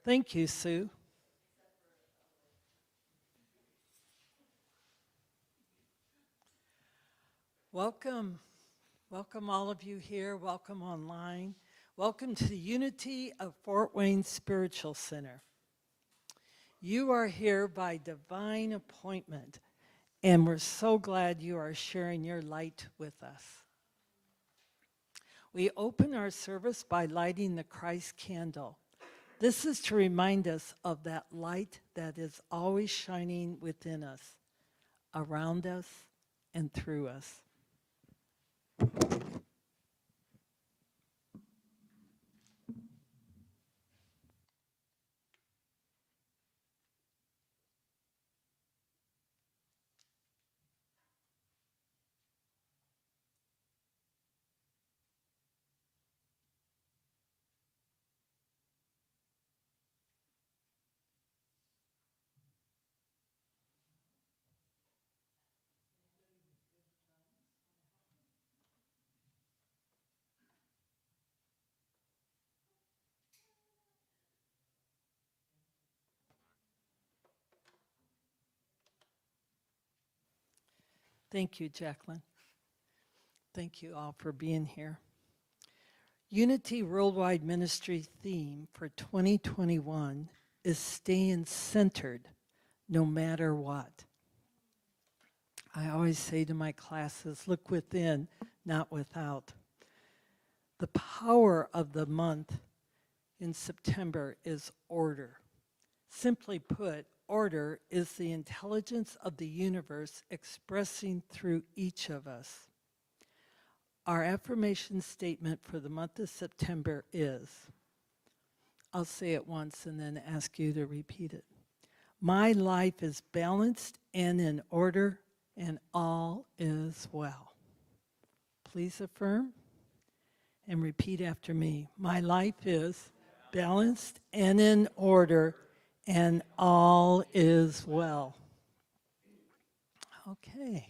Thank you, Sue. Welcome. Welcome all of you here. Welcome online. Welcome to the Unity of Fort Wayne Spiritual Center. You are here by divine appointment, and we're so glad you are sharing your light with us. We open our service by lighting the Christ candle. This is to remind us of that light that is always shining within us, around us, and through us. Thank you, Jacqueline. Thank you all for being here. Unity Worldwide Ministry theme for 2021 is staying centered no matter what. I always say to my classes, look within, not without. The power of the month in September is order. Simply put, order is the intelligence of the universe expressing through each of us. Our affirmation statement for the month of September is, I'll say it once and then ask you to repeat it. My life is balanced and in order, and all is well. Please affirm and repeat after me. My life is balanced and in order, and all is well. Okay.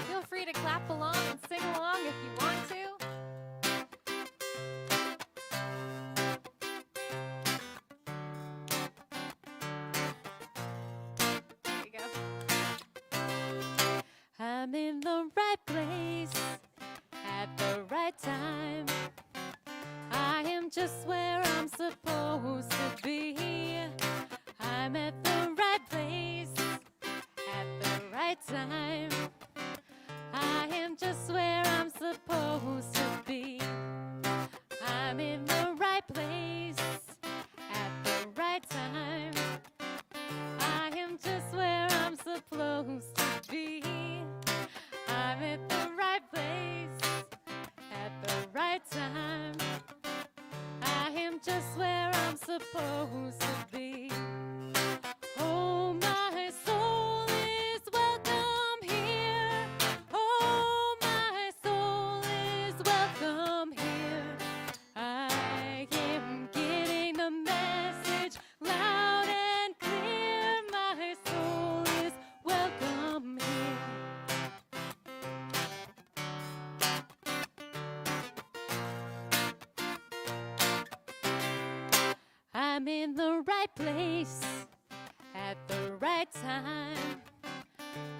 Feel free to clap along and sing along if you want to. There you go. I'm in the right place at the right time. I am just where I'm supposed to be. I'm at the right place at the right time. I am just where I'm supposed to be. I'm in the right place at the right time. I am just where I'm supposed to be. I'm at the right place at the right time. I am just where I'm supposed to be. Oh, my soul is welcome here. Oh, my soul is welcome here. I am getting the message loud and clear. My soul is welcome here. I'm in the right place at the right time.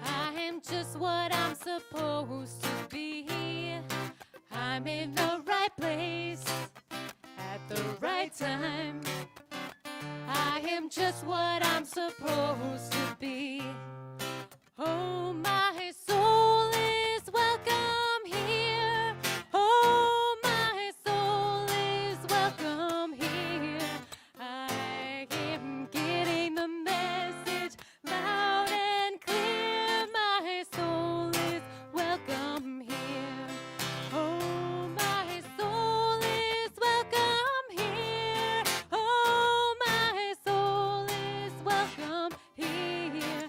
I am just what I'm supposed to be. I'm in the right place at the right time. I am just what I'm supposed to be. Oh, my soul is welcome here. Oh, my soul is welcome here. I am getting the message loud and clear. My soul is welcome here. Oh, my soul is welcome here. Oh, my soul is welcome here.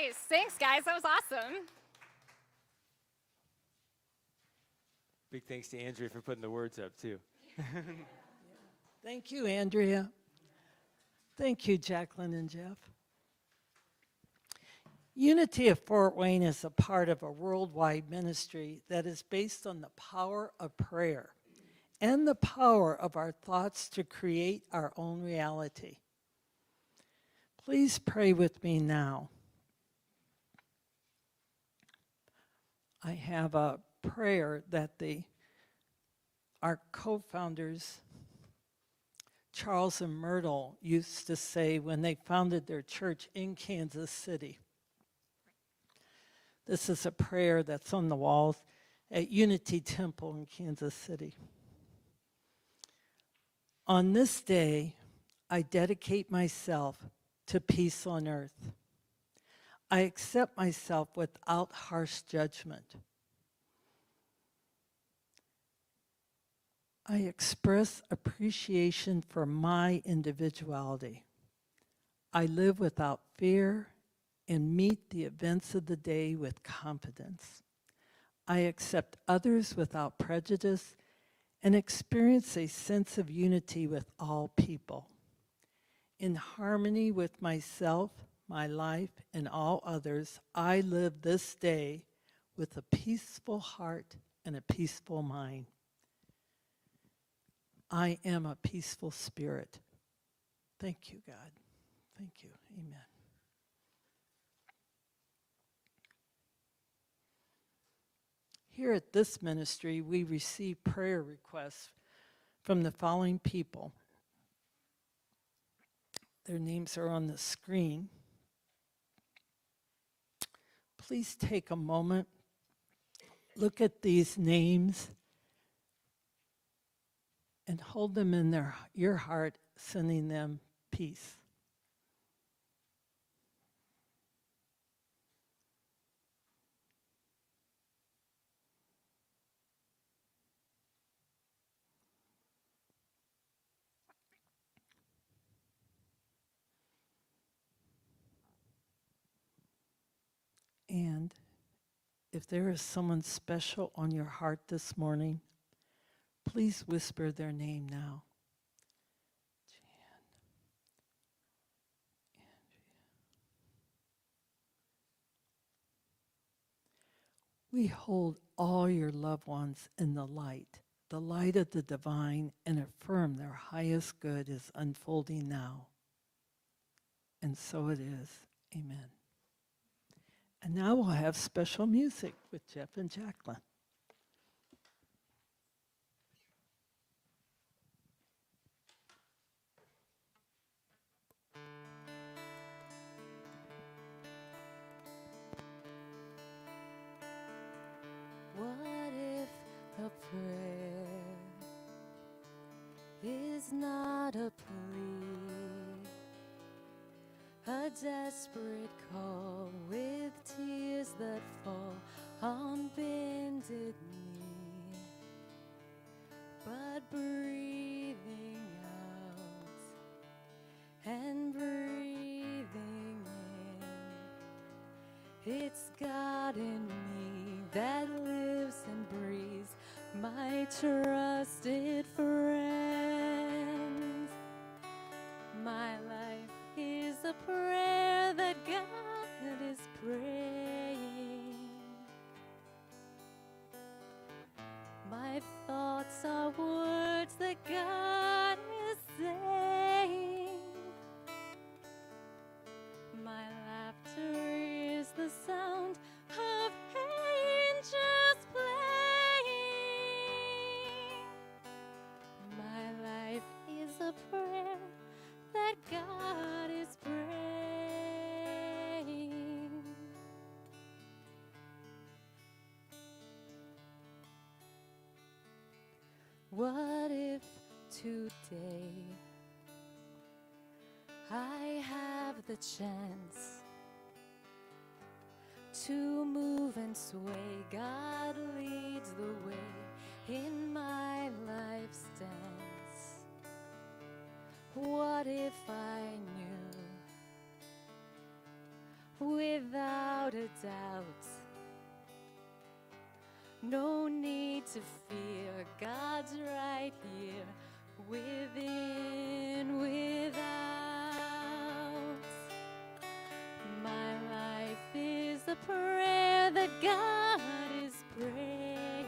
Nice. Thanks, guys. That was awesome. Big thanks to Andrea for putting the words up, too. Thank you, Andrea. Thank you, Jacqueline and Jeff. Unity of Fort Wayne is a part of a worldwide ministry that is based on the power of prayer and the power of our thoughts to create our own reality. Please pray with me now. I have a prayer that our co-founders, Charles and Myrtle, used to say when they founded their church in Kansas City. This is a prayer that's on the walls at Unity Temple in Kansas City. On this day, I dedicate myself to peace on earth. I accept myself without harsh judgment. I express appreciation for my individuality. I live without fear and meet the events of the day with confidence. I accept others without prejudice and experience a sense of unity with all people. In harmony with myself, my life, and all others, I live this day with a peaceful heart and a peaceful mind. I am a peaceful spirit. Thank you, God. Thank you. Amen. Here at this ministry, we receive prayer requests from the following people. Their names are on the screen. Please take a moment, look at these names, and hold them in your heart, sending them peace. And if there is someone special on your heart this morning, please whisper their name now. Jan, Andrea. We hold all your loved ones in the light of the divine, and affirm their highest good is unfolding now. And so it is. Amen. And now we'll have special music with Jeff and Jacqueline. What if a prayer is not a plea, a desperate call with tears that fall on bended knee, but breathing out and breathing in, it's God in me that lives and breathes, my trusted friend. My life is a prayer that God is praying. My thoughts are words that God is saying. My laughter is the sound of angels playing. My life is a prayer that God is praying. What if today I have the chance to move and sway? God leads the way in my life's dance. What if I knew without a doubt. No need to fear, God's right here, within, without. My life is a prayer that God is praying.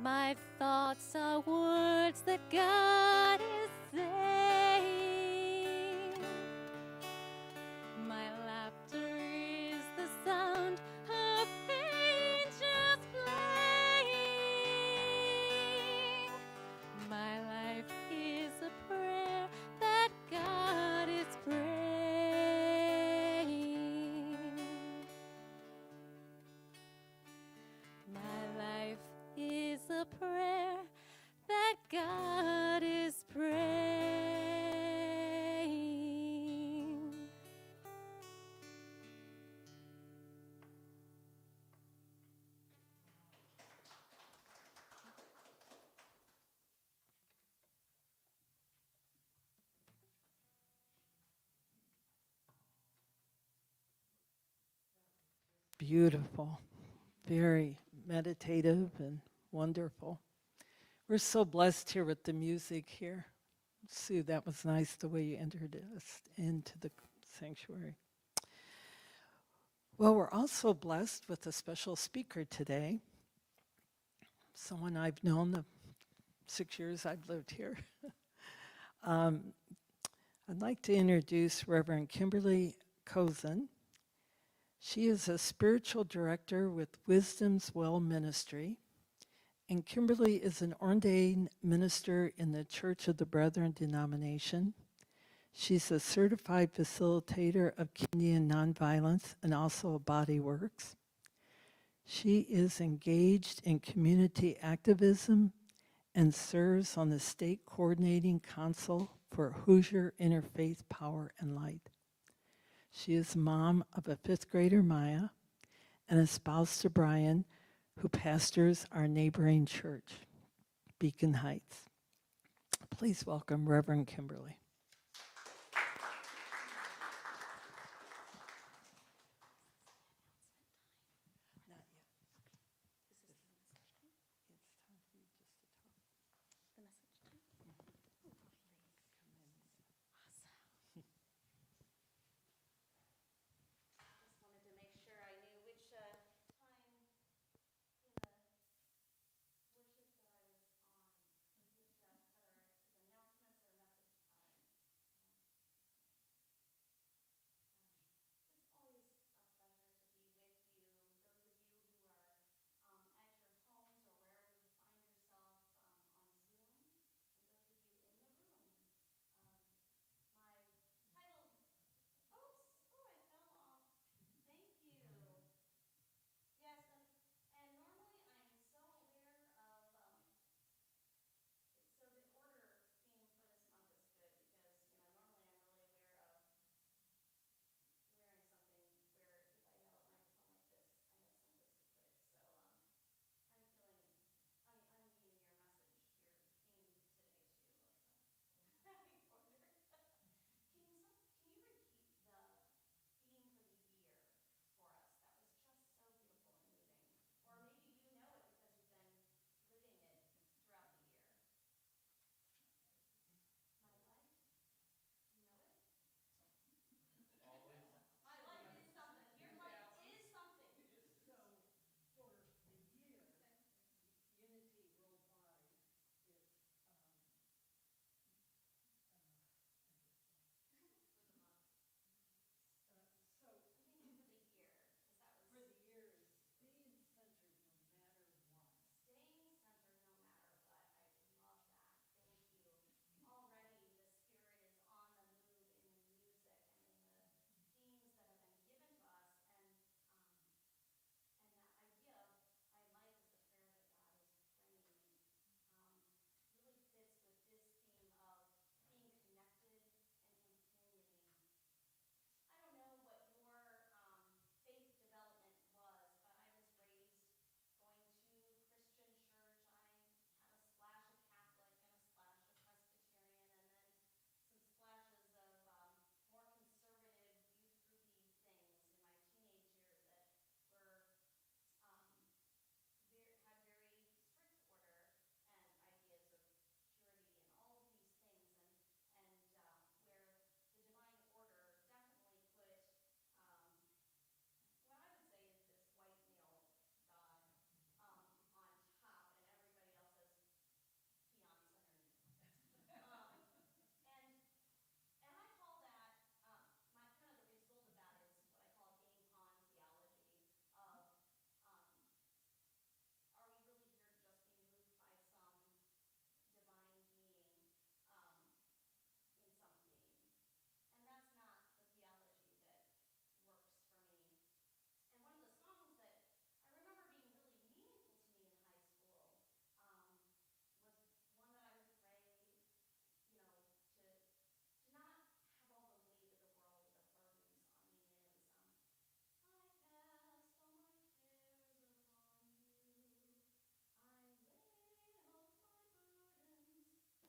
My thoughts are words that God is saying. My laughter is the sound of angels playing. My life is a prayer that God is praying. My life is a prayer that God is praying. Beautiful, very meditative and wonderful. We're so blessed here with the music here. Sue, that was nice the way you entered us into the sanctuary. Well, we're also blessed with a special speaker today, someone I've known the 6 years I've lived here. I'd like to introduce Reverend Kimberly Cozen. She is a spiritual director with Wisdom's Well Ministry, and Kimberly is an ordained minister in the Church of the Brethren denomination. She's a certified facilitator of Kenyan nonviolence and also of Body Works. She is engaged in community activism and serves on the State Coordinating Council for Hoosier Interfaith Power and Light. She is mom of a 5th grader, Maya, and a spouse to Brian, who pastors our neighboring church, Beacon Heights. Please welcome Reverend Kimberly.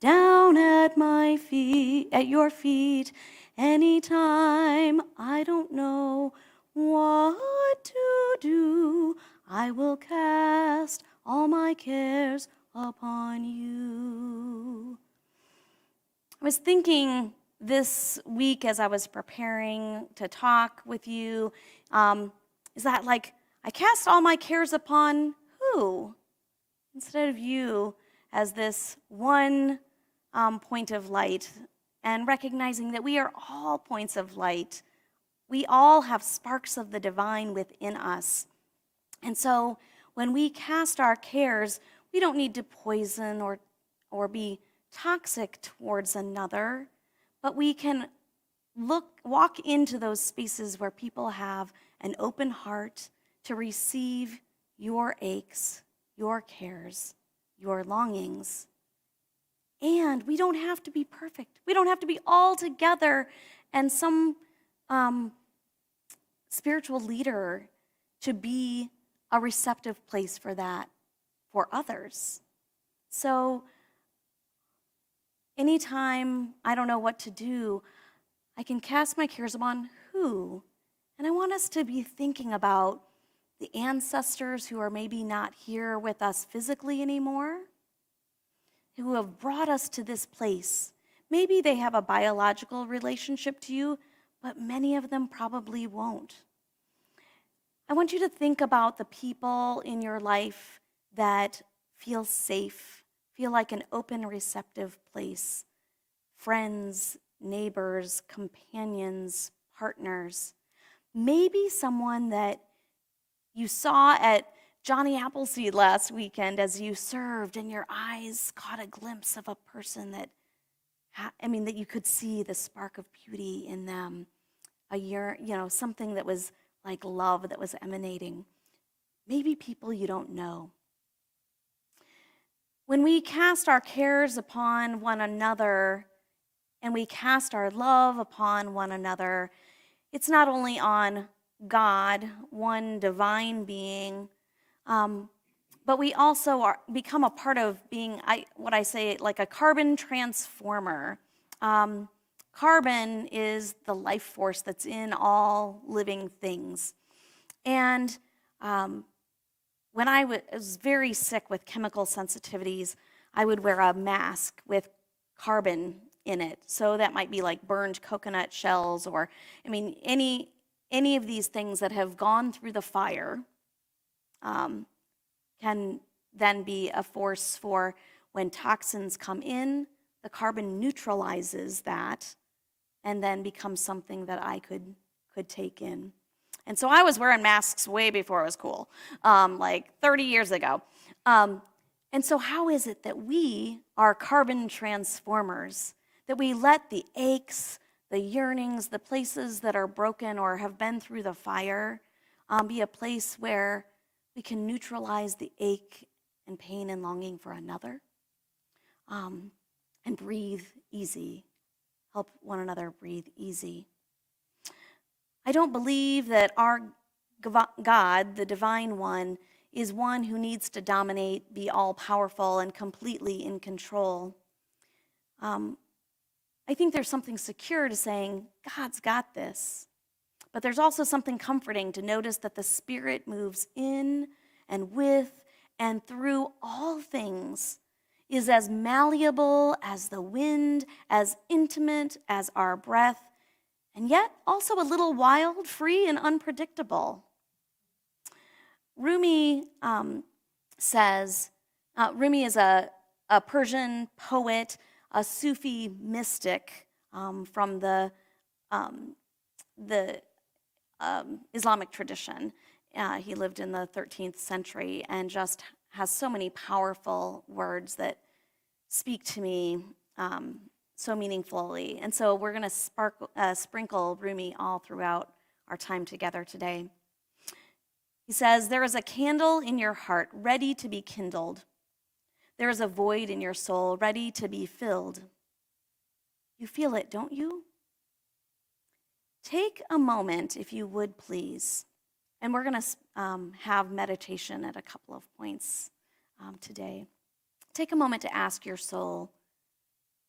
down at my feet, at your feet, anytime I don't know what to do. I will cast all my cares upon you. I was thinking this week as I was preparing to talk with you, is that like I cast all my cares upon who? Instead of you as this one point of light, and recognizing that we are all points of light. We all have sparks of the divine within us. And so when we cast our cares, we don't need to poison or be toxic towards another, but we can walk into those spaces where people have an open heart to receive your aches, your cares, your longings. And we don't have to be perfect. We don't have to be all together and some spiritual leader to be a receptive place for that for others. So anytime I don't know what to do, I can cast my cares upon who? And I want us to be thinking about the ancestors who are maybe not here with us physically anymore, who have brought us to this place. Maybe they have a biological relationship to you, but many of them probably won't. I want you to think about the people in your life that feel safe, feel like an open, receptive place. Friends, neighbors, companions, partners. Maybe someone that you saw at Johnny Appleseed last weekend as you served, and your eyes caught a glimpse of a person that you could see the spark of beauty in them, something that was like love that was emanating. Maybe people you don't know. When we cast our cares upon one another and we cast our love upon one another, it's not only on God, one divine being, but we also become a part of being, what I say, like a carbon transformer. Carbon is the life force that's in all living things. And when I was very sick with chemical sensitivities, I would wear a mask with carbon in it. So that might be like burned coconut shells or, any of these things that have gone through the fire can then be a force for when toxins come in, the carbon neutralizes that and then becomes something that I could take in. And so I was wearing masks way before it was cool, like 30 years ago. And so how is it that we are carbon transformers, that we let the aches, the yearnings, the places that are broken or have been through the fire be a place where we can neutralize the ache and pain and longing for another and breathe easy, help one another breathe easy. I don't believe that our God, the divine one, is one who needs to dominate, be all-powerful, and completely in control. I think there's something secure to saying, God's got this. But there's also something comforting to notice that the Spirit moves in and with and through all things, is as malleable as the wind, as intimate as our breath, and yet also a little wild, free, and unpredictable. Rumi says, Rumi is a Persian poet, a Sufi mystic from the Islamic tradition. He lived in the 13th century and just has so many powerful words that speak to me so meaningfully. And so we're going to sprinkle Rumi all throughout our time together today. He says, "There is a candle in your heart ready to be kindled. There is a void in your soul ready to be filled. You feel it, don't you? Take a moment, if you would, please." And we're going to have meditation at a couple of points today. Take a moment to ask your soul,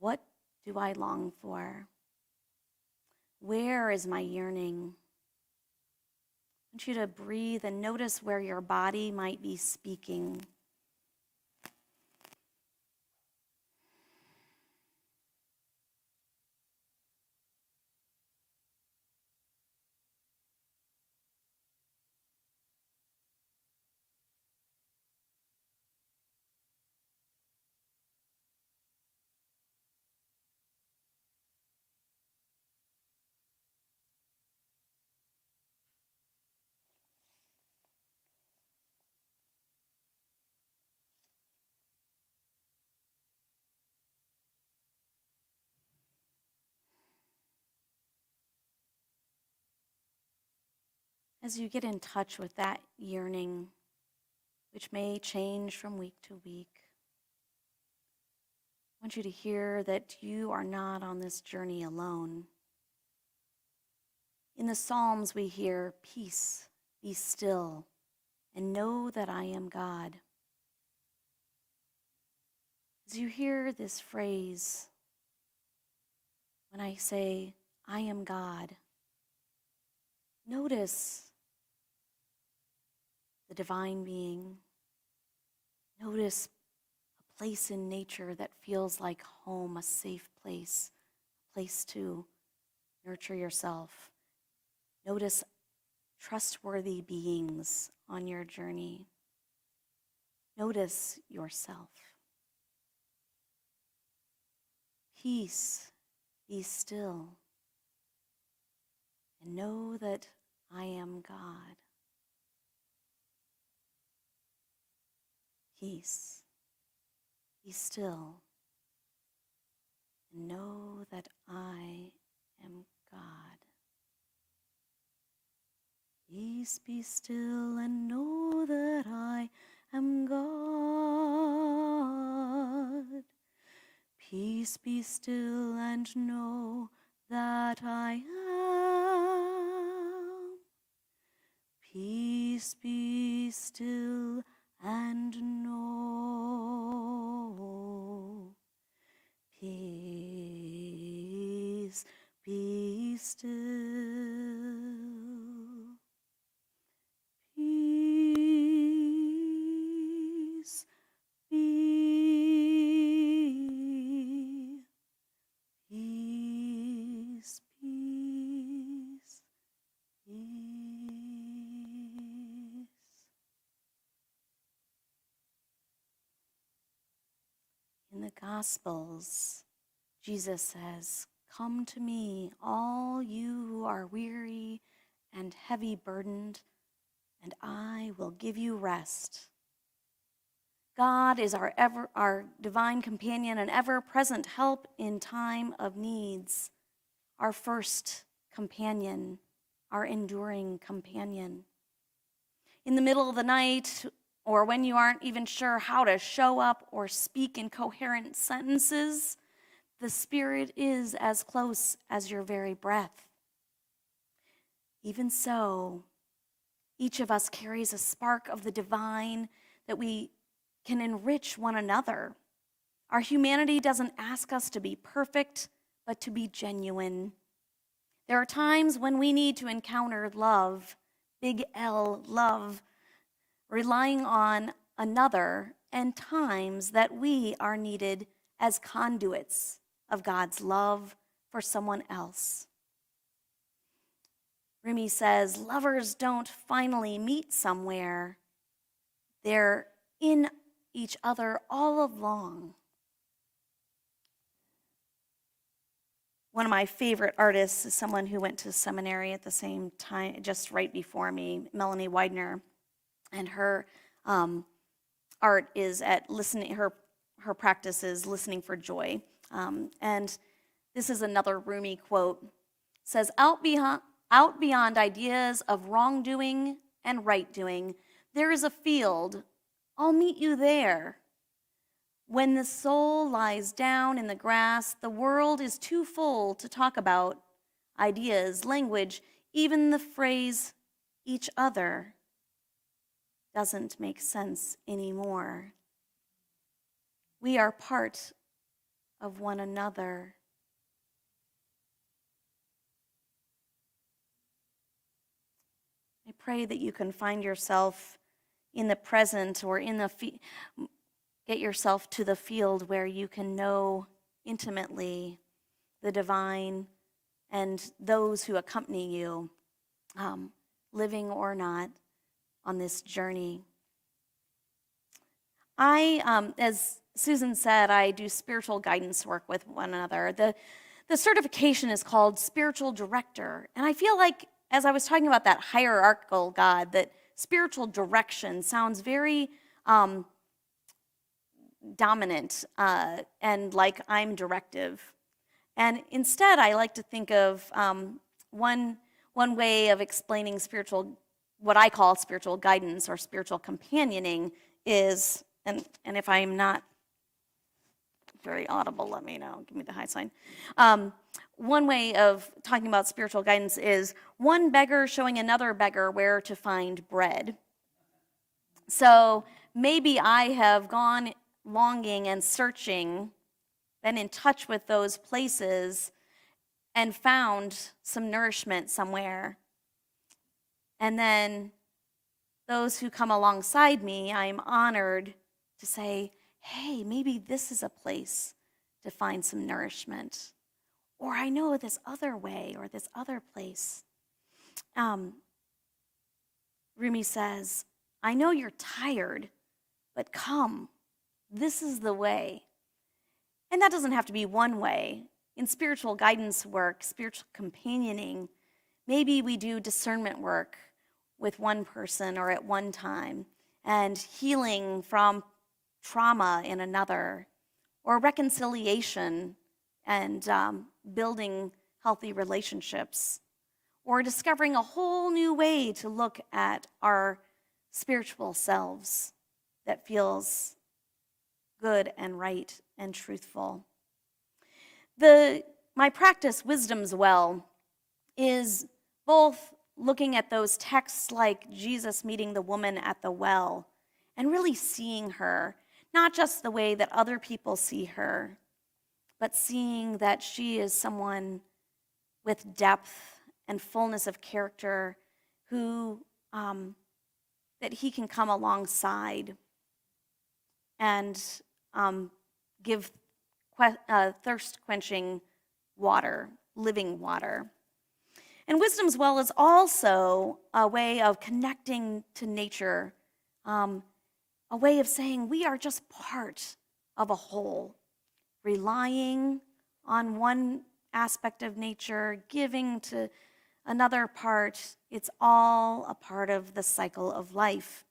What do I long for? Where is my yearning? I want you to breathe and notice where your body might be speaking. As you get in touch with that yearning, which may change from week to week, I want you to hear that you are not on this journey alone. In the Psalms, we hear, "Peace, be still, and know that I am God." As you hear this phrase, when I say, "I am God," notice the divine being. Notice a place in nature that feels like home, a safe place, a place to nurture yourself. Notice trustworthy beings on your journey. Notice yourself. Peace, be still, and know that I am God. Peace, be still, and know that I am God. Peace, be still, and know that I am God. Peace, be still, and know that I am. Peace, be still, and know. Peace, be still. Peace, be. Peace, peace, peace. In the Gospels, Jesus says, "Come to me, all you who are weary and heavy burdened, and I will give you rest." God is our divine companion and ever-present help in time of needs, our first companion, our enduring companion. In the middle of the night, or when you aren't even sure how to show up or speak in coherent sentences, the Spirit is as close as your very breath. Even so, each of us carries a spark of the divine that we can enrich one another. Our humanity doesn't ask us to be perfect, but to be genuine. There are times when we need to encounter love, big L, love, relying on another, and times that we are needed as conduits of God's love for someone else. Rumi says, lovers don't finally meet somewhere. They're in each other all along. One of my favorite artists is someone who went to seminary at the same time, just right before me, Melanie Widener. And her art is at listening, her practice is listening for joy. And this is another Rumi quote. It says, out beyond ideas of wrongdoing and right doing, there is a field. I'll meet you there. When the soul lies down in the grass, the world is too full to talk about ideas, language, even the phrase each other doesn't make sense anymore. We are part of one another. I pray that you can find yourself in the present or get yourself to the field where you can know intimately the divine and those who accompany you, living or not, on this journey. As Susan said, I do spiritual guidance work with one another. The certification is called Spiritual Director. And I feel like, as I was talking about that hierarchical God, that spiritual direction sounds very dominant and like I'm directive. And instead, I like to think of one way of explaining what I call spiritual guidance or spiritual companioning is, and if I'm not very audible, let me know. Give me the high sign. One way of talking about spiritual guidance is one beggar showing another beggar where to find bread. So maybe I have gone longing and searching, been in touch with those places, and found some nourishment somewhere. And then those who come alongside me, I'm honored to say, hey, maybe this is a place to find some nourishment. Or I know this other way or this other place. Rumi says, I know you're tired, but come, this is the way. And that doesn't have to be one way. In spiritual guidance work, spiritual companioning, maybe we do discernment work with one person or at one time, and healing from trauma in another, or reconciliation and building healthy relationships, or discovering a whole new way to look at our spiritual selves that feels good and right and truthful. My practice, Wisdom's Well, is both looking at those texts like Jesus meeting the woman at the well and really seeing her, not just the way that other people see her, but seeing that she is someone with depth and fullness of character who that he can come alongside and give thirst-quenching water, living water. And Wisdom's Well is also a way of connecting to nature, a way of saying we are just part of a whole, relying on one aspect of nature, giving to another part. It's all a part of the cycle of life.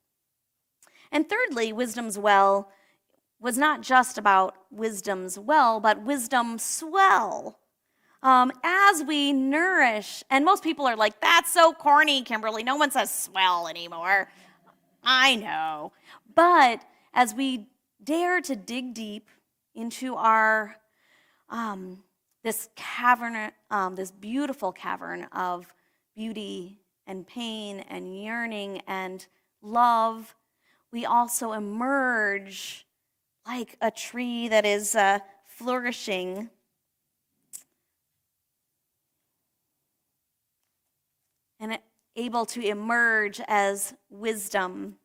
And thirdly, Wisdom's Well was not just about wisdom's well, but wisdom swell. As we nourish, and most people are like, that's so corny, Kimberly. No one says swell anymore. I know. But as we dare to dig deep into our this cavern, this beautiful cavern of beauty and pain and yearning and love, we also emerge like a tree that is flourishing. And able to emerge as wisdom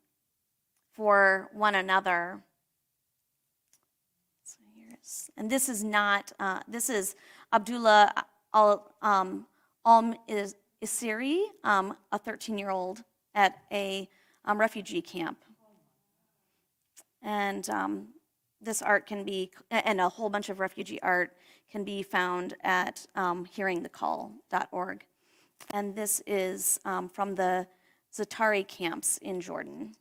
for one another. So and this is not, this is Abdullah al-Isiri, a 13-year-old at a refugee camp. And this art can be, and a whole bunch of refugee art can be found at hearingthecall.org. And this is from the Zatari camps in Jordan.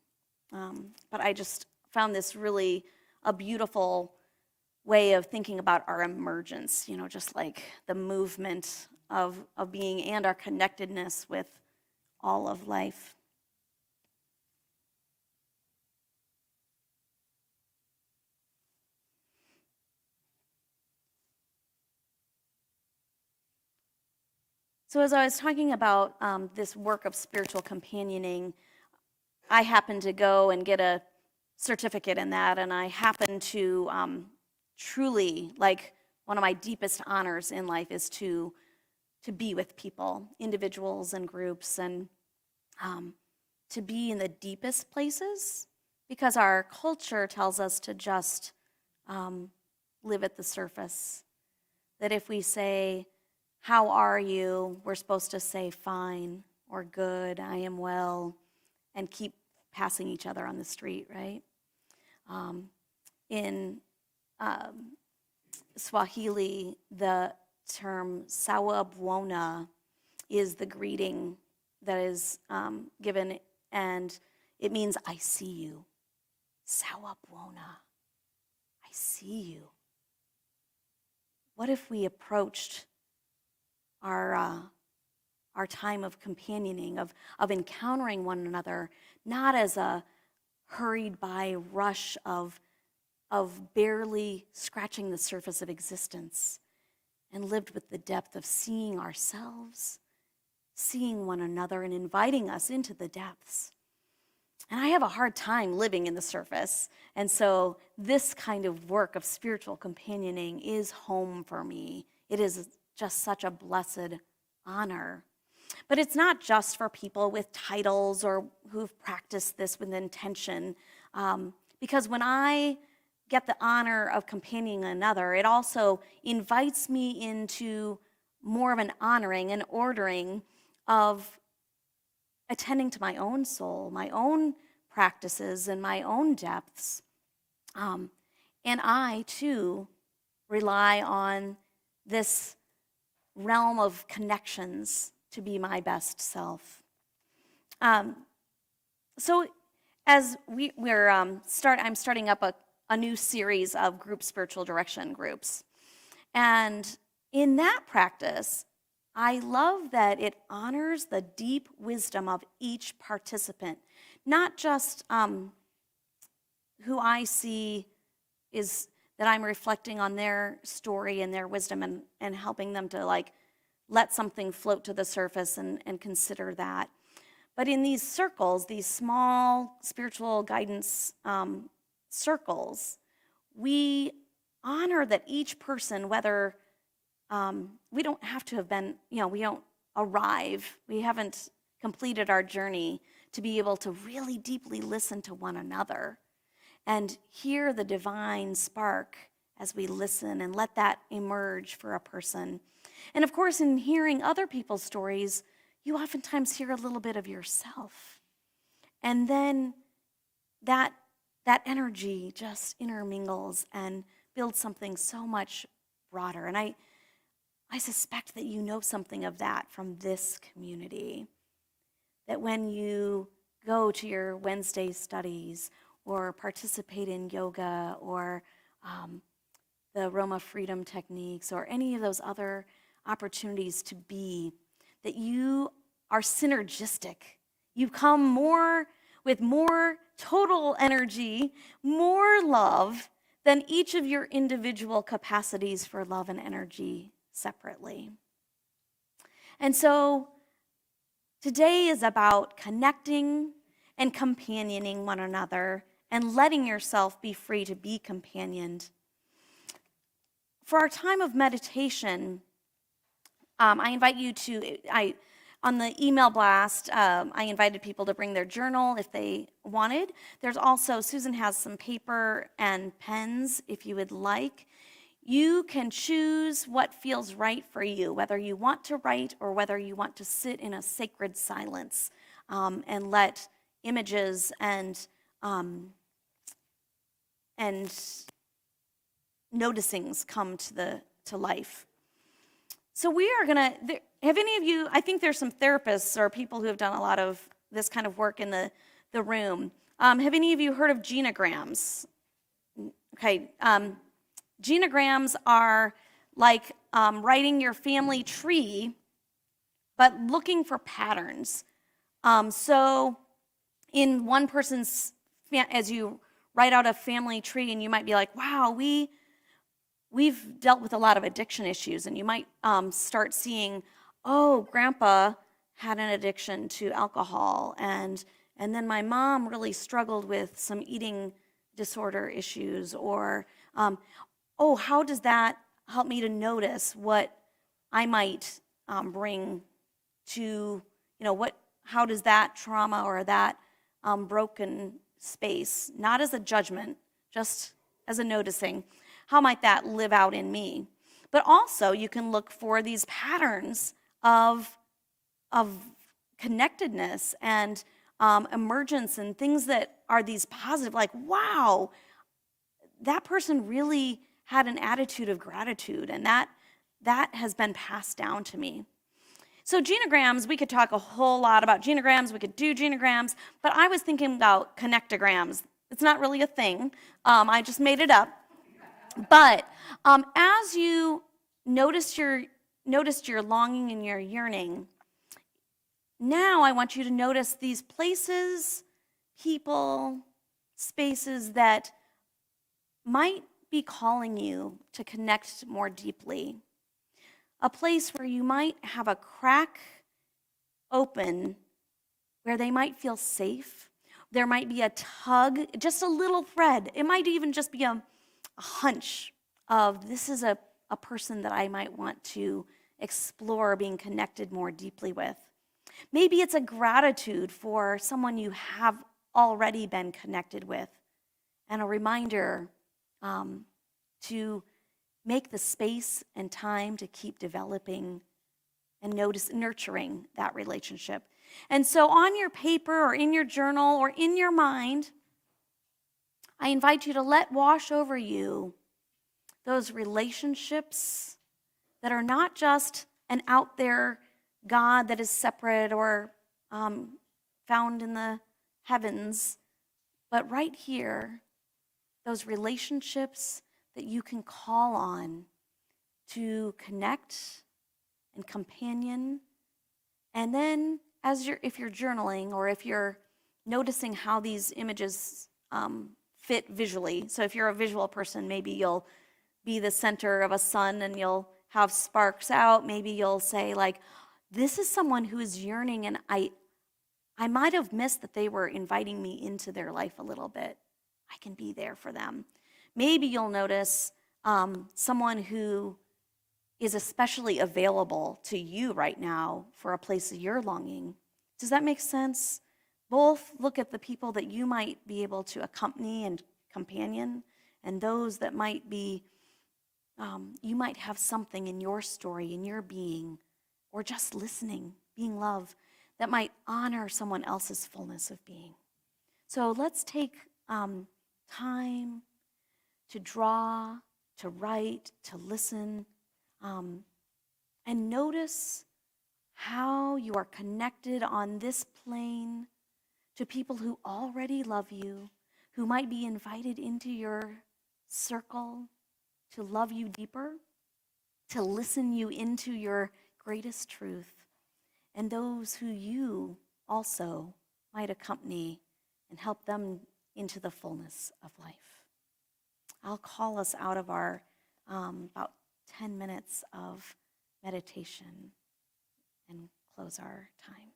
But I just found this really a beautiful way of thinking about our emergence, just like the movement of being and our connectedness with all of life. So as I was talking about this work of spiritual companioning, I happened to go and get a certificate in that, and I happened to truly one of my deepest honors in life is to be with people, individuals and groups, and to be in the deepest places, because our culture tells us to just live at the surface. That if we say, "How are you?" we're supposed to say, "Fine," or "Good, I am well," and keep passing each other on the street, right? In Swahili, the term sawabona is the greeting that is given, and it means "I see you." Sawabona, I see you. What if we approached our time of companioning, of encountering one another, not as a hurried by rush of barely scratching the surface of existence, and lived with the depth of seeing ourselves, seeing one another, and inviting us into the depths. And I have a hard time living in the surface, and so this kind of work of spiritual companioning is home for me. It is just such a blessed honor. But it's not just for people with titles or who've practiced this with intention, because when I get the honor of companioning another, it also invites me into more of an honoring and ordering of attending to my own soul, my own practices, and my own depths. And I, too, rely on this realm of connections to be my best self. So as I'm starting up a new series of group spiritual direction groups. And in that practice, I love that it honors the deep wisdom of each participant, not just who I see is that I'm reflecting on their story and their wisdom and helping them to let something float to the surface and consider that. But in these circles, these small spiritual guidance circles, we honor that each person, whether we don't have to have been, we don't arrive, we haven't completed our journey to be able to really deeply listen to one another and hear the divine spark as we listen and let that emerge for a person. And of course, in hearing other people's stories, you oftentimes hear a little bit of yourself. And then that energy just intermingles and builds something so much broader. And I suspect that you know something of that from this community. That when you go to your Wednesday studies or participate in yoga or the Roma freedom techniques or any of those other opportunities to be, that you are synergistic. You come with more total energy, more love than each of your individual capacities for love and energy separately. And so today is about connecting and companioning one another and letting yourself be free to be companioned. For our time of meditation, I invite you to, on the email blast, I invited people to bring their journal if they wanted. There's also, Susan has some paper and pens if you would like. You can choose what feels right for you, whether you want to write or whether you want to sit in a sacred silence and let images and noticings come to life. So we are gonna, have any of you, I think there's some therapists or people who have done a lot of this kind of work in the room. Have any of you heard of genograms? Okay, genograms are like writing your family tree, but looking for patterns. So in one person's, as you write out a family tree, and you might be like, wow, we've dealt with a lot of addiction issues, and you might start seeing, oh, grandpa had an addiction to alcohol, and then my mom really struggled with some eating disorder issues, or oh, how does that help me to notice what I might bring to, how does that trauma or that broken space, not as a judgment, just as a noticing, how might that live out in me? But also you can look for these patterns of connectedness and emergence and things that are these positive, like, wow, that person really had an attitude of gratitude, and that has been passed down to me. So genograms, we could talk a whole lot about genograms. We could do genograms, but I was thinking about connectograms. It's not really a thing. I just made it up. But as you noticed your longing and your yearning, now I want you to notice these places, people, spaces that might be calling you to connect more deeply. A place where you might have a crack open, where they might feel safe. There might be a tug, just a little thread. It might even just be a hunch of, this is a person that I might want to explore being connected more deeply with. Maybe it's a gratitude for someone you have already been connected with, and a reminder to make the space and time to keep developing and nurturing that relationship. And so on your paper or in your journal or in your mind, I invite you to let wash over you those relationships that are not just an out there God that is separate or found in the heavens, but right here, those relationships that you can call on to connect and companion. And then if you're journaling, or if you're noticing how these images fit visually, so if you're a visual person, maybe you'll be the center of a sun and you'll have sparks out. Maybe you'll say, like, this is someone who is yearning, and I might have missed that they were inviting me into their life a little bit. I can be there for them. Maybe you'll notice someone who is especially available to you right now for a place of your longing. Does that make sense? Both look at the people that you might be able to accompany and companion, and those that might be, you might have something in your story, in your being, or just listening, being love, that might honor someone else's fullness of being. So let's take time to draw, to write, to listen, and notice how you are connected on this plane to people who already love you, who might be invited into your circle to love you deeper, to listen you into your greatest truth, and those who you also might accompany and help them into the fullness of life. I'll call us out of our about 10 minutes of meditation and close our time.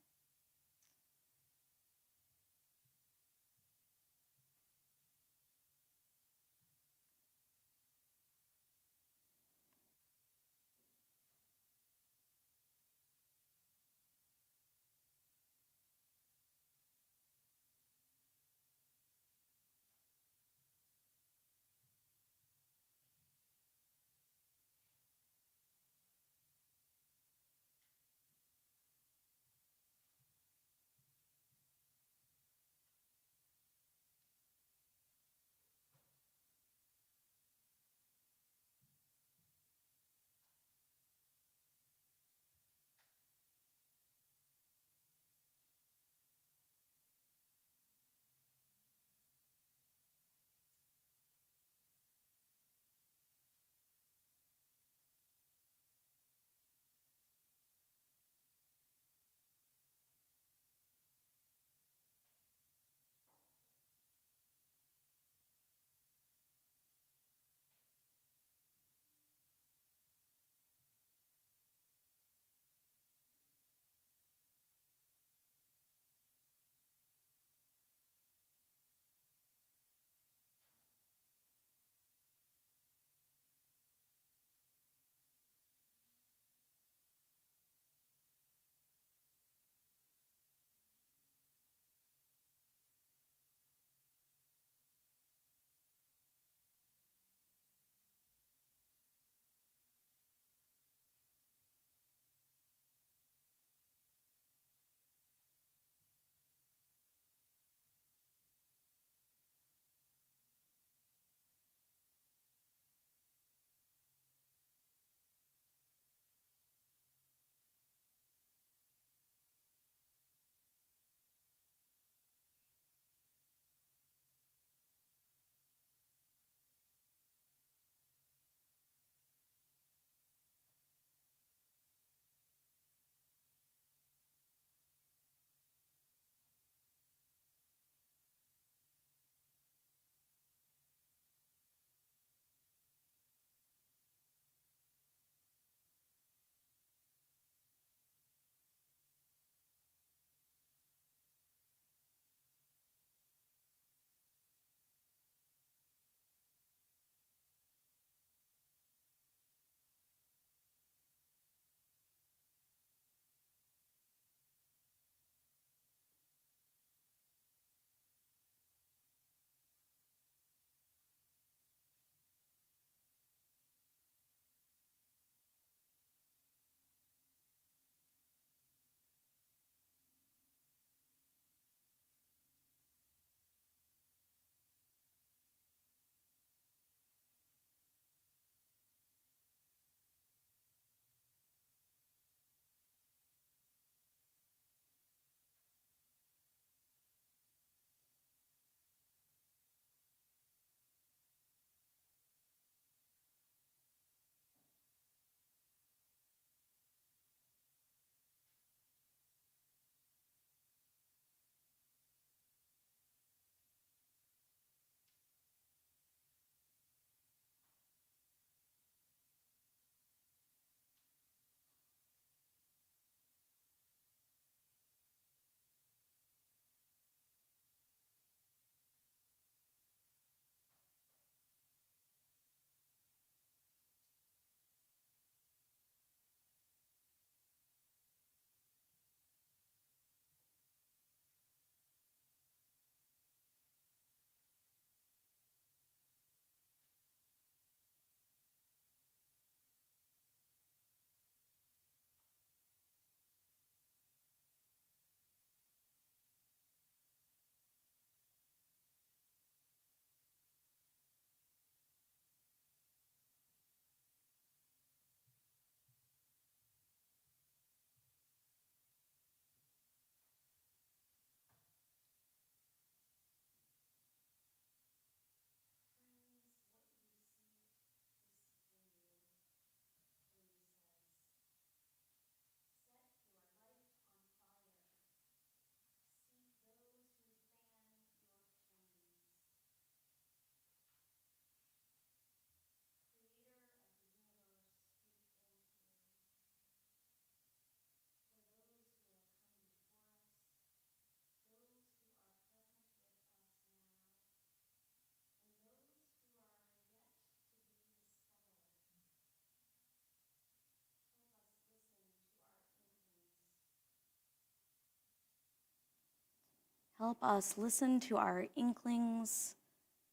Help us listen to our inklings,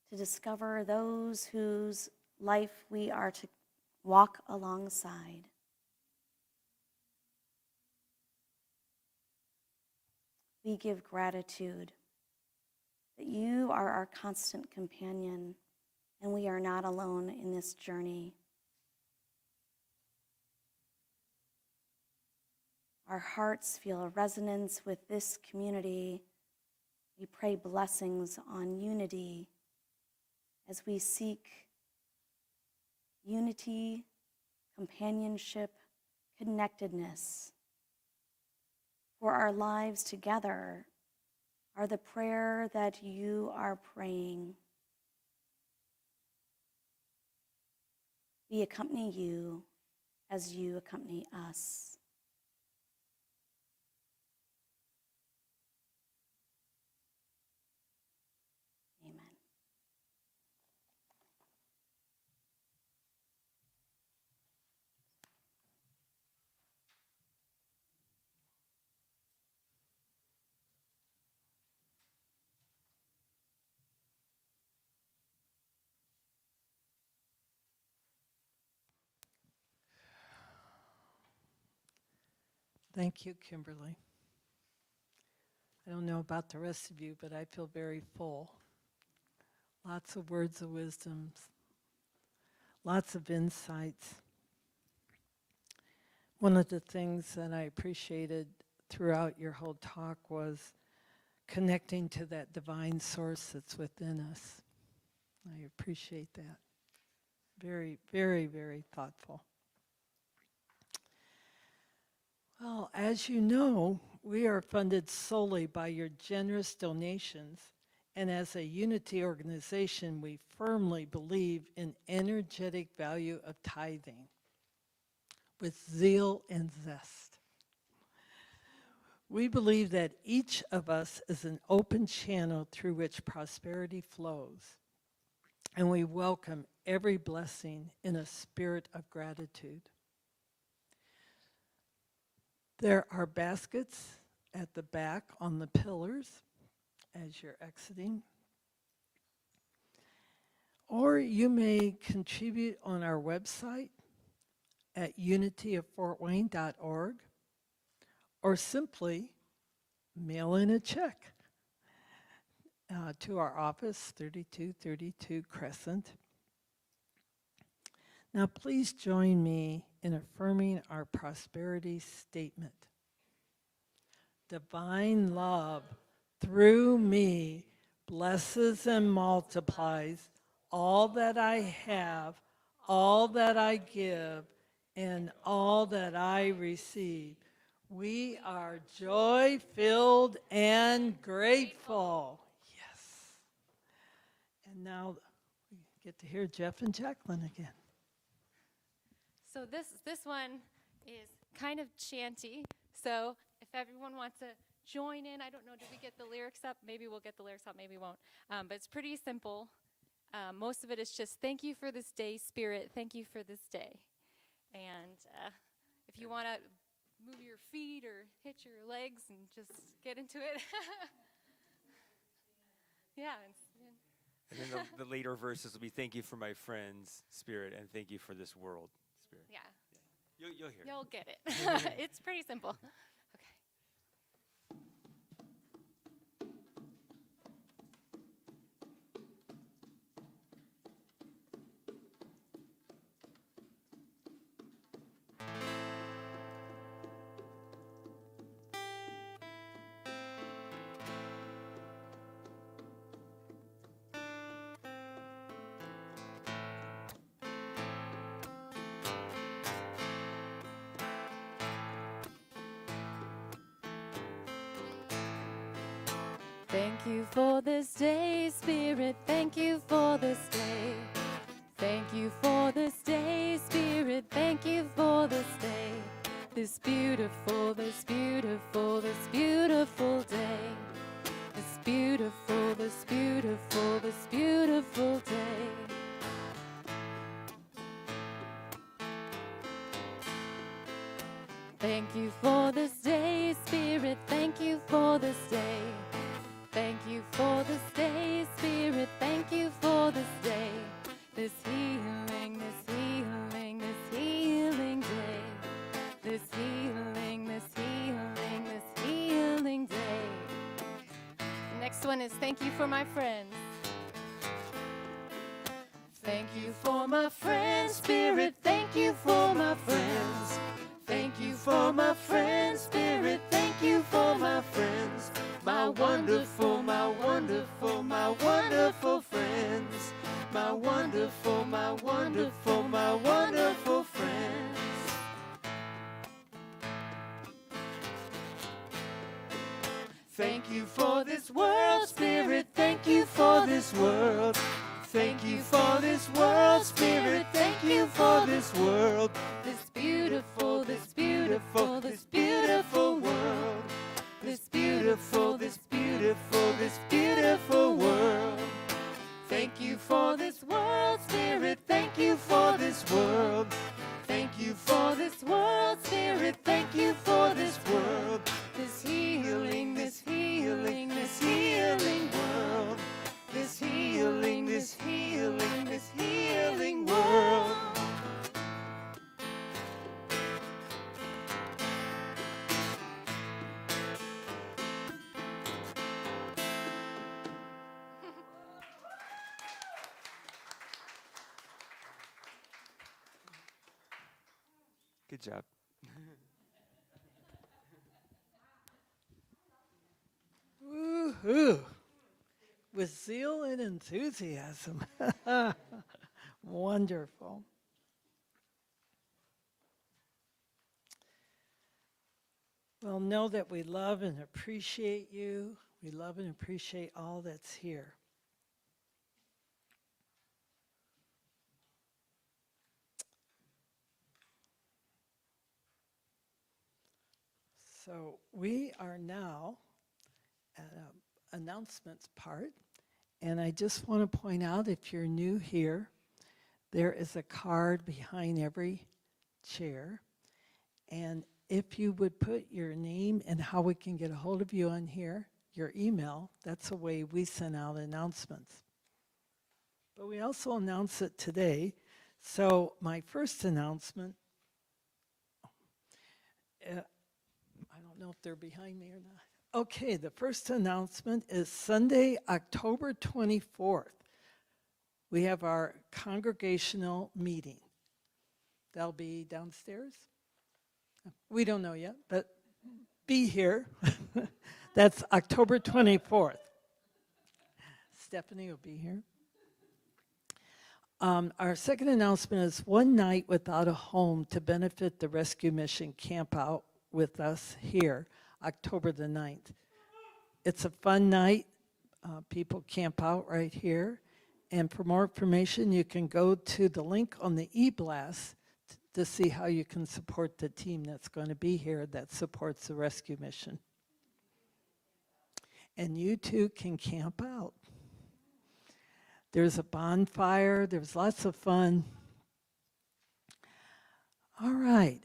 to discover those whose life we are to walk alongside. We give gratitude that you are our constant companion and we are not alone in this journey. Our hearts feel a resonance with this community. We pray blessings on unity as we seek unity, companionship, connectedness. For our lives together are the prayer that you are praying. We accompany you as you accompany us. Amen. Thank you, Kimberly. I don't know about the rest of you, but I feel very full. Lots of words of wisdom, lots of insights. One of the things that I appreciated throughout your whole talk was connecting to that divine source that's within us. I appreciate that. Very, very, very thoughtful. Well, as you know, we are funded solely by your generous donations, and as a unity organization, we firmly believe in energetic value of tithing with zeal and zest. We believe that each of us is an open channel through which prosperity flows, and we welcome every blessing in a spirit of gratitude. There are baskets at the back on the pillars as you're exiting. Or you may contribute on our website at unityoffortwayne.org, or simply mail in a check to our office, 3232 Crescent. Now please join me in affirming our prosperity statement. Divine love through me blesses and multiplies all that I have, all that I give, and all that I receive. We are joy-filled and grateful. Yes. And now we get to hear Jeff and Jacqueline again. So this one is kind of chanty. So if everyone wants to join in, I don't know, did we get the lyrics up? Maybe we'll get the lyrics up, maybe we won't. But it's pretty simple. Most of it is just, thank you for this day, Spirit. Thank you for this day. And if you want to move your feet or hit your legs and just get into it. Yeah. And then the later verses will be, thank you for my friends, Spirit, and thank you for this world, Spirit. Yeah. You'll hear it. You'll get it. It's pretty simple. Okay. Thank you for this day, Spirit. Thank you for this day. Thank you for this day, Spirit. Thank you for this day. This beautiful, this beautiful, this beautiful day. This beautiful, this beautiful, this beautiful day. Thank you for this day, Spirit. Thank you for this day. you for this day, Spirit. Thank you for this day, this healing, this healing, this healing day, this healing, this healing, this healing day. Next one is thank you for my friends. Thank you for my friends, Spirit. Thank you for my friends. Thank you for my friends, Spirit. Thank you for my friends. My wonderful, my wonderful, my wonderful friends. My wonderful, my wonderful, my wonderful friends. Thank you for this world, Spirit. Thank you for this world. Thank you for this world, Spirit. Thank you for this world. This beautiful, this beautiful, this beautiful world. This beautiful, this beautiful, this beautiful world. Thank you for this world, Spirit. Thank you for this world. Thank you for this world, Spirit. Thank you for this world. This healing, this healing, this healing world. This healing, this healing, this healing world. Good job. Woo-hoo. With zeal and enthusiasm. Wonderful. Well, know that we love and appreciate you. We love and appreciate all that's here. So we are now at announcements part. And I just want to point out, if you're new here, there is a card behind every chair. And if you would put your name and how we can get a hold of you on here, your email, that's the way we send out announcements. But we also announce it today. So my first announcement, I don't know if they're behind me or not. Okay, the first announcement is Sunday, October 24th. We have our congregational meeting. That'll be downstairs. We don't know yet, but be here. That's October 24th. Stephanie will be here. Our second announcement is One Night Without a Home to benefit the Rescue Mission Camp Out with us here, October the 9th. It's a fun night. People camp out right here. And for more information, you can go to the link on the e-blast to see how you can support the team that's going to be here that supports the rescue mission. And you too can camp out. There's a bonfire. There's lots of fun. All right.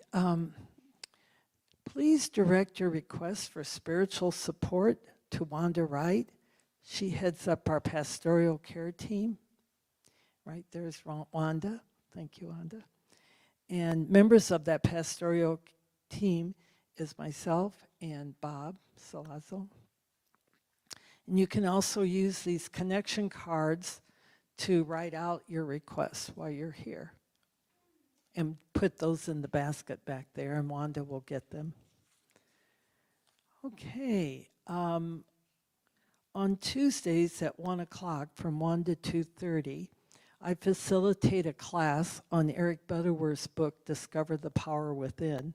Please direct your requests for spiritual support to Wanda Wright. She heads up our pastoral care team. Right there's Wanda. Thank you, Wanda. And members of that pastoral team is myself and Bob Salazzo. And you can also use these connection cards to write out your requests while you're here. And put those in the basket back there, and Wanda will get them. Okay. On Tuesdays at 1 o'clock from 1 to 2:30, I facilitate a class on Eric Butterworth's book, Discover the Power Within.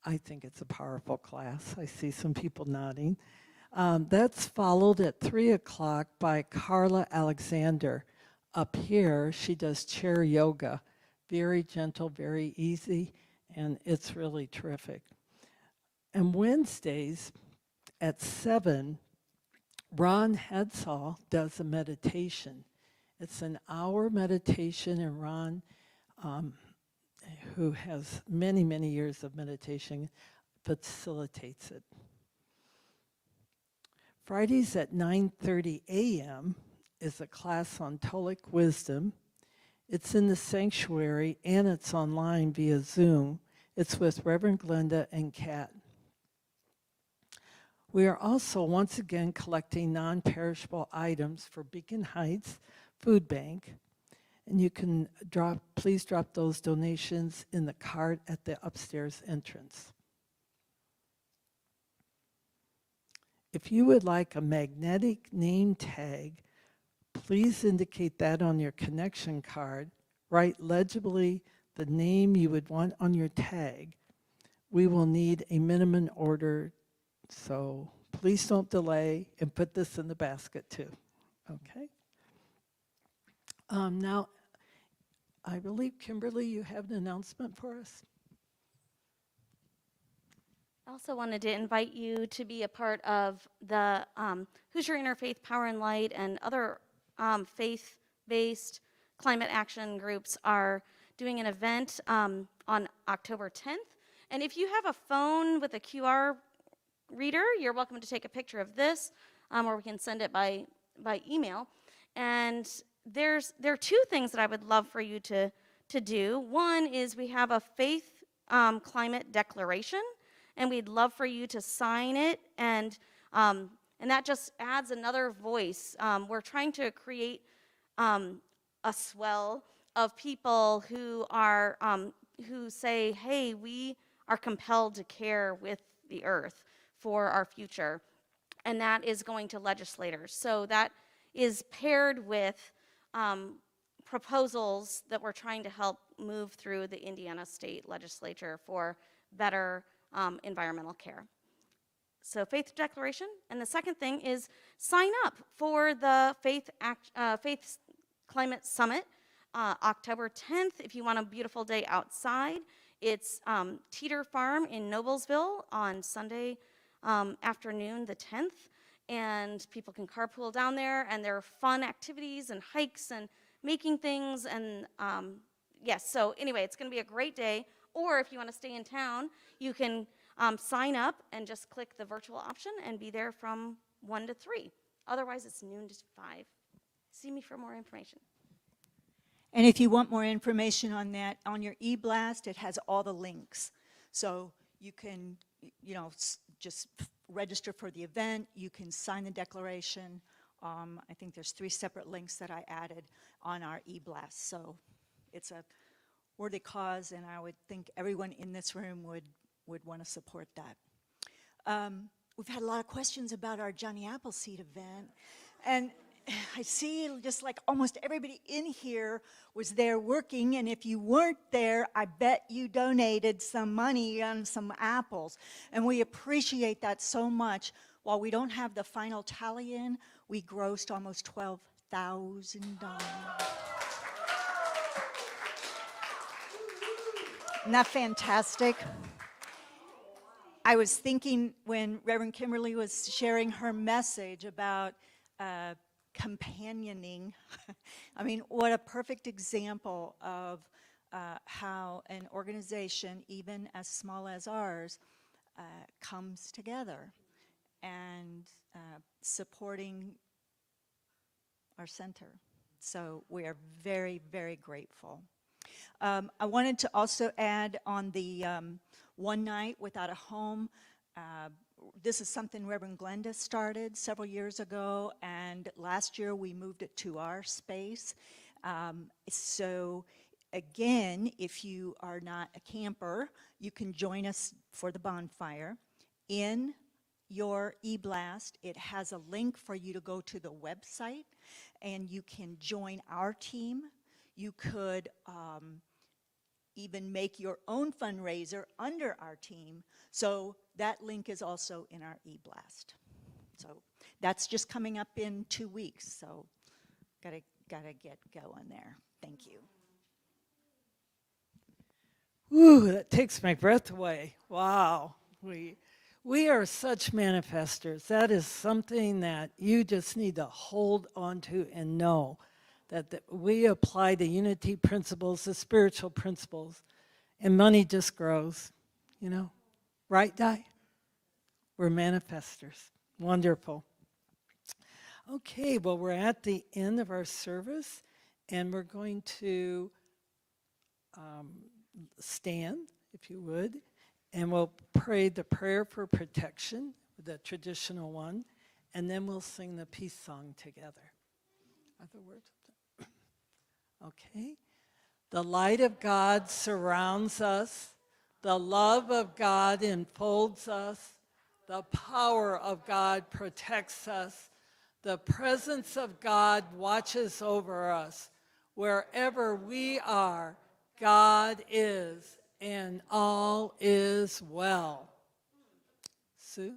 I think it's a powerful class. I see some people nodding. That's followed at 3 o'clock by Carla Alexander. Up here, she does chair yoga. Very gentle, very easy, and it's really terrific. And Wednesdays at 7, Ron Hedsall does a meditation. It's an hour meditation, and Ron, who has many, many years of meditation, facilitates it. Fridays at 9:30 a.m. is a class on Tolic wisdom. It's in the sanctuary and it's online via Zoom. It's with Reverend Glenda and Kat. We are also once again collecting non-perishable items for Beacon Heights Food Bank. And you can please drop those donations in the cart at the upstairs entrance. If you would like a magnetic name tag, please indicate that on your connection card. Write legibly the name you would want on your tag. We will need a minimum order, so please don't delay and put this in the basket too. Okay? Now, I believe, Kimberly, you have an announcement for us? I also wanted to invite you to be a part of the Hoosier Interfaith Power and Light, and other faith-based climate action groups are doing an event on October 10th. And if you have a phone with a QR reader, you're welcome to take a picture of this, or we can send it by email. And there are two things that I would love for you to do. One is we have a faith climate declaration, and we'd love for you to sign it, and that just adds another voice. We're trying to create a swell of people who are who say, hey, we are compelled to care with the earth for our future, and that is going to legislators. So that is paired with proposals that we're trying to help move through the Indiana State Legislature for better environmental care. So faith declaration. And the second thing is sign up for the Faith Climate Summit, October 10th. If you want a beautiful day outside, it's Teeter Farm in Noblesville on Sunday afternoon, the 10th. And people can carpool down there, and there are fun activities and hikes and making things. And yes, so anyway, it's going to be a great day. Or if you want to stay in town, you can sign up and just click the virtual option and be there from 1 to 3. Otherwise, it's noon to 5. See me for more information. And if you want more information on that, on your e-blast, it has all the links. So you can, just register for the event. You can sign the declaration. I think there's 3 separate links that I added on our e-blast. So it's a worthy cause, and I would think everyone in this room would want to support that. We've had a lot of questions about our Johnny Appleseed event, and I see just like almost everybody in here was there working, and if you weren't there, I bet you donated some money on some apples, and we appreciate that so much. While we don't have the final tally in, we grossed almost $12,000. Isn't that fantastic? I was thinking when Reverend Kimberly was sharing her message about companioning, I mean, what a perfect example of how an organization, even as small as ours, comes together and supporting our center. So we are very, very grateful. I wanted to also add on the One Night Without a Home. This is something Reverend Glenda started several years ago, and last year we moved it to our space. So again, if you are not a camper, you can join us for the bonfire. In your e-blast, it has a link for you to go to the website, and you can join our team. You could even make your own fundraiser under our team. So that link is also in our e-blast. So that's just coming up in 2 weeks. So gotta get going there. Thank you. Ooh, that takes my breath away. Wow. We are such manifestors. That is something that you just need to hold on to and know that we apply the unity principles, the spiritual principles, and money just grows, Right, Di? We're manifestors. Wonderful. Okay, well, we're at the end of our service, and we're going to stand, if you would, and we'll pray the prayer for protection, the traditional one, and then we'll sing the peace song together. Are the words up there? Okay. The light of God surrounds us. The love of God enfolds us. The power of God protects us. The presence of God watches over us. Wherever we are, God is, and all is well. Sue?